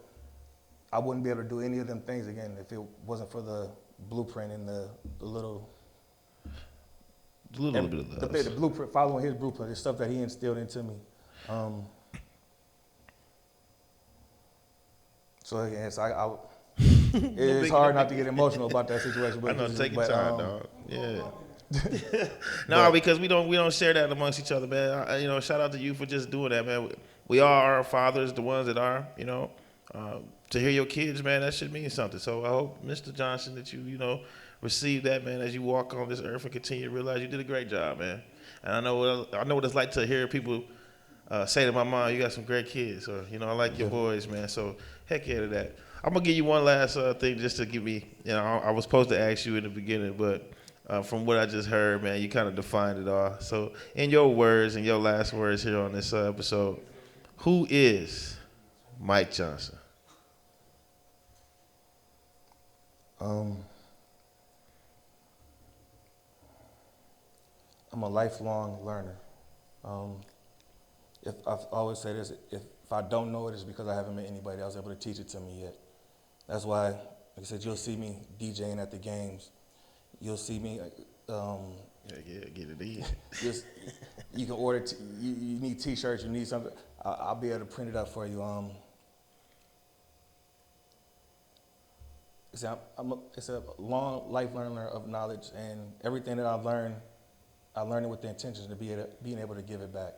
I wouldn't be able to do any of them things again if it wasn't for the blueprint and the little bit of the blueprint, following his blueprint, the stuff that he instilled into me. So again, it's hard not to get emotional about that situation. But I know, take your time, dog. Yeah. No, because we don't share that amongst each other, man. You know, shout out to you for just doing that, man. We are our fathers, the ones that are, you know. To hear your kids, man, that should mean something. So I hope, Mr. Johnson, that you know, receive that, man, as you walk on this earth and continue to realize you did a great job, man. And I know what it's like to hear people say to my mom, "You got some great kids," or you know, "I like your boys, man." So heck yeah to that. I'm gonna give you one last thing just to give me. You know, I was supposed to ask you in the beginning, but from what I just heard, man, you kind of defined it all. So in your words, in your last words here on this episode, who is Mike Johnson? I'm a lifelong learner. If I always say this, if I don't know it, it's because I haven't met anybody else able to teach it to me yet. That's why, like I said, you'll see me DJing at the games. You'll see me. Get it in. You can order. You need T-shirts. You need something. I'll be able to print it up for you. It's a long life learner of knowledge, and everything that I've learned, I learned it with the intention of being able to give it back.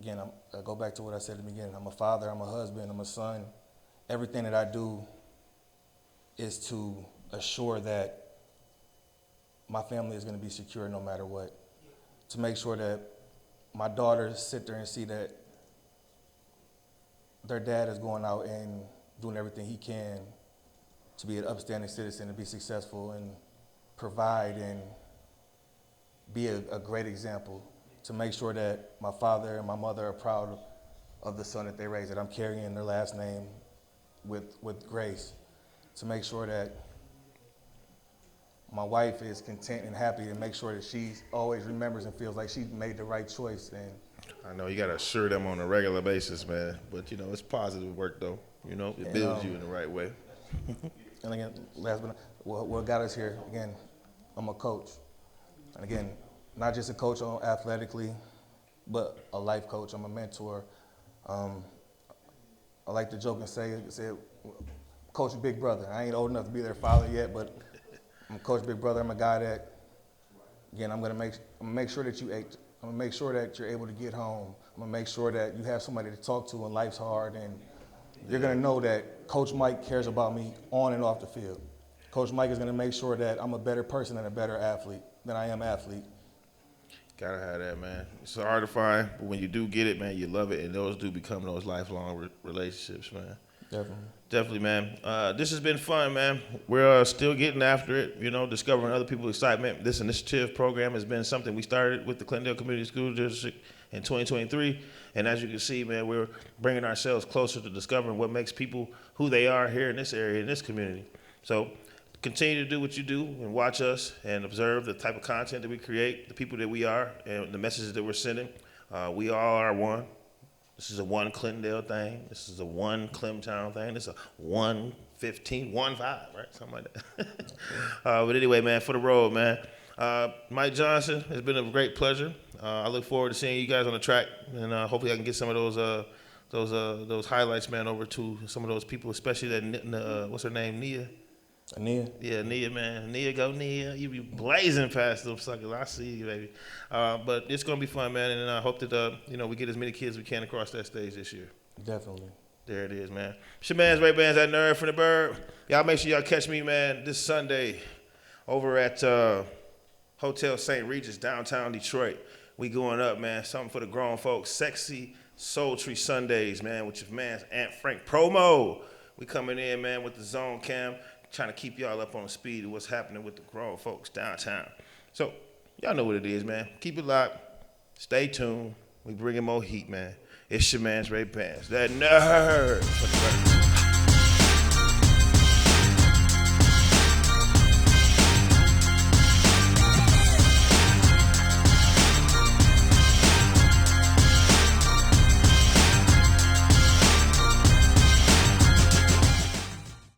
Again, I go back to what I said at the beginning. I'm a father, I'm a husband, I'm a son. Everything that I do is to assure that my family is going to be secure no matter what. To make sure that my daughters sit there and see that their dad is going out and doing everything he can to be an upstanding citizen, to be successful and provide and be a great example, to make sure that my father and my mother are proud of the son that they raised, that I'm carrying their last name with grace, to make sure that my wife is content and happy, and make sure that she always remembers and feels like she made the right choice. And I know you got to assure them on a regular basis, man. But, you know, it's positive work, though. You know, it builds you in the right way. And again, last but not, what got us here, again, I'm a coach. And again, not just a coach athletically, but a life coach. I'm a mentor. I like to joke and say, Coach Big Brother. I ain't old enough to be their father yet, but I'm Coach Big Brother. I'm a guy that, again, I'm gonna make sure that you ate. I'm gonna make sure that you're able to get home. I'm gonna make sure that you have somebody to talk to when life's hard, and you're gonna know that Coach Mike cares about me on and off the field. Coach Mike is gonna make sure that I'm a better person and a better athlete than I am athlete. Gotta have that, man. It's hard to find, but when you do get it, man, you love it, and those do become those lifelong relationships, man. Definitely, man. This has been fun, man. We're still getting after it, you know, discovering other people's excitement. This initiative program has been something we started with the Clintondale Community School District in 2023. And as you can see, man, we're bringing ourselves closer to discovering what makes people who they are here in this area, in this community. So continue to do what you do and watch us and observe the type of content that we create, the people that we are, and the messages that we're sending. We all are one. This is a one Clintondale thing. This is a one Clemtown thing. This is a 1-15, 1-5, right? Something like that. But anyway, man, for the road, man. Mike Johnson, it's been a great pleasure. I look forward to seeing you guys on the track, and hopefully I can get some of those highlights, man, over to some of those people, especially that what's her name, Nia. Nia? Yeah, Nia, man. Nia, go Nia. You be blazing past them suckers. I see you, baby. But it's gonna be fun, man, and I hope that we get as many kids as we can across that stage this year. Definitely. There it is, man. It's your man's Ray Bands, that nerd from the bird. Y'all make sure y'all catch me, man, this Sunday over at Hotel St. Regis, downtown Detroit. We going up, man. Something for the grown folks. Sexy Sultry Sundays, man, with your man Aunt Frank Promo. We coming in, man, with the Zone Cam, trying to keep y'all up on the speed of what's happening with the grown folks downtown. So, y'all know what it is, man. Keep it locked. Stay tuned. We bringing more heat, man. It's your man's Ray Pants. That nerd.